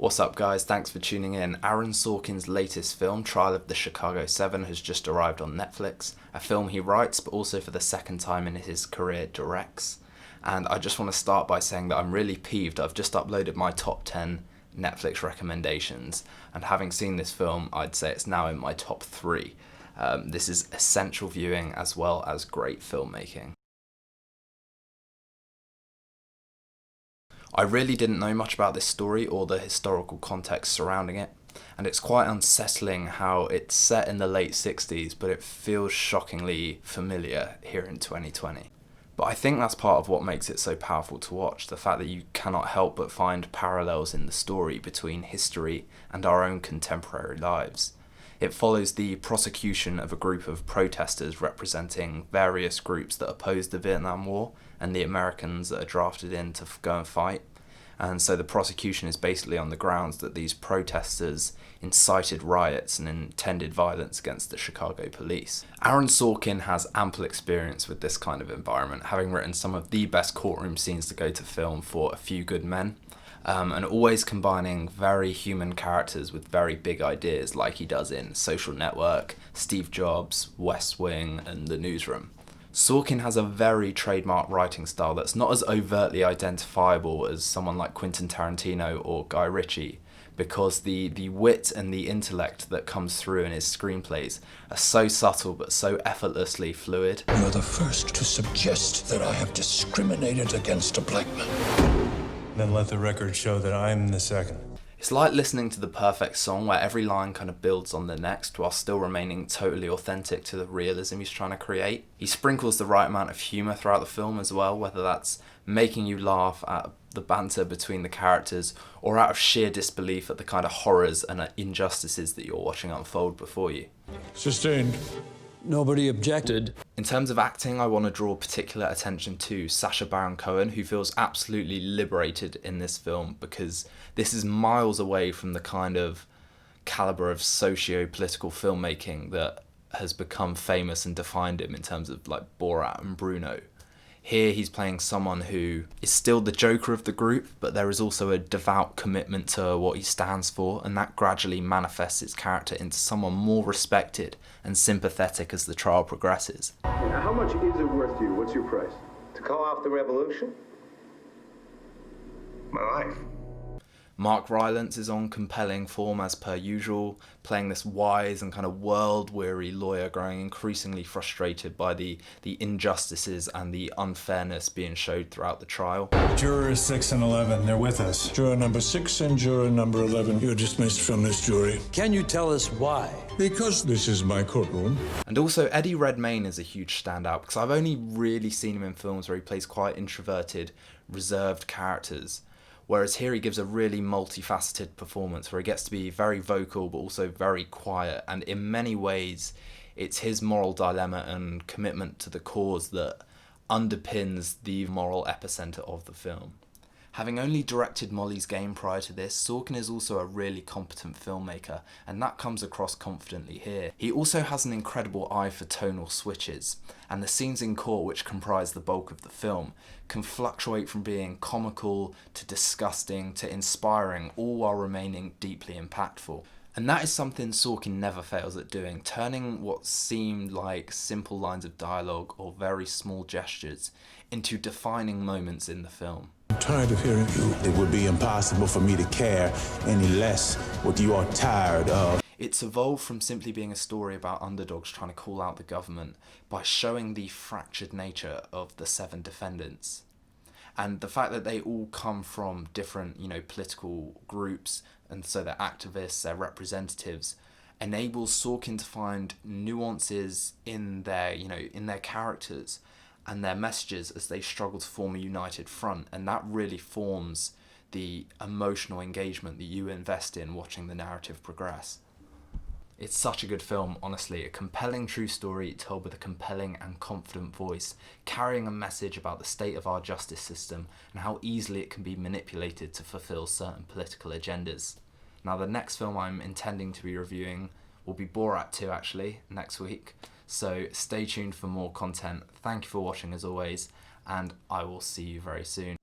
What's up guys, thanks for tuning in. Aaron Sorkin's latest film, Trial of the Chicago 7, has just arrived on Netflix. A film he writes, but also for the second time in his career directs. And I just want to start by saying that I'm really peeved. I've just uploaded my top 10 Netflix recommendations, and having seen this film, I'd say it's now in my top 3. This is essential viewing as well as great filmmaking. I really didn't know much about this story or the historical context surrounding it, and it's quite unsettling how it's set in the late 60s, but it feels shockingly familiar here in 2020. But I think that's part of what makes it so powerful to watch, the fact that you cannot help but find parallels in the story between history and our own contemporary lives. It follows the prosecution of a group of protesters representing various groups that opposed the Vietnam War and the Americans that are drafted in to go and fight. And so the prosecution is basically on the grounds that these protesters incited riots and intended violence against the Chicago police. Aaron Sorkin has ample experience with this kind of environment, having written some of the best courtroom scenes to go to film for A Few Good Men. And always combining very human characters with very big ideas like he does in Social Network, Steve Jobs, West Wing, and The Newsroom. Sorkin has a very trademark writing style that's not as overtly identifiable as someone like Quentin Tarantino or Guy Ritchie, because the wit and the intellect that comes through in his screenplays are so subtle but so effortlessly fluid. You're the first to suggest that I have discriminated against a black man. Then let the record show that I'm the second. It's like listening to the perfect song where every line kind of builds on the next while still remaining totally authentic to the realism he's trying to create. He sprinkles the right amount of humour throughout the film as well, whether that's making you laugh at the banter between the characters or out of sheer disbelief at the kind of horrors and injustices that you're watching unfold before you. Sustained. Nobody objected. In terms of acting, I want to draw particular attention to Sacha Baron Cohen, who feels absolutely liberated in this film because this is miles away from the kind of calibre of socio-political filmmaking that has become famous and defined him in terms of like Borat and Bruno. Here he's playing someone who is still the joker of the group, but there is also a devout commitment to what he stands for, and that gradually manifests his character into someone more respected and sympathetic as the trial progresses. Now, how much is it worth to you? What's your price? To call off the revolution? My life. Mark Rylance is on compelling form as per usual, playing this wise and kind of world-weary lawyer growing increasingly frustrated by the injustices and the unfairness being showed throughout the trial. Jurors 6 and 11, they're with us. Juror number 6 and juror number 11, you're dismissed from this jury. Can you tell us why? Because this is my courtroom. And also Eddie Redmayne is a huge standout because I've only really seen him in films where he plays quite introverted, reserved characters. Whereas here he gives a really multifaceted performance where he gets to be very vocal but also very quiet, and in many ways it's his moral dilemma and commitment to the cause that underpins the moral epicenter of the film. Having only directed Molly's Game prior to this, Sorkin is also a really competent filmmaker, and that comes across confidently here. He also has an incredible eye for tonal switches, and the scenes in court, which comprise the bulk of the film, can fluctuate from being comical to disgusting to inspiring, all while remaining deeply impactful. And that is something Sorkin never fails at doing, turning what seemed like simple lines of dialogue or very small gestures into defining moments in the film. I'm tired of hearing you. It would be impossible for me to care any less what you are tired of. It's evolved from simply being a story about underdogs trying to call out the government by showing the fractured nature of the 7 defendants. And the fact that they all come from different, political groups, and so they're activists, they're representatives, enables Sorkin to find nuances in their characters and their messages as they struggle to form a united front, and that really forms the emotional engagement that you invest in watching the narrative progress. It's such a good film, honestly, a compelling true story told with a compelling and confident voice, carrying a message about the state of our justice system and how easily it can be manipulated to fulfill certain political agendas. Now, the next film I'm intending to be reviewing will be Borat 2 actually, next week, so stay tuned for more content. Thank you for watching as always, and I will see you very soon.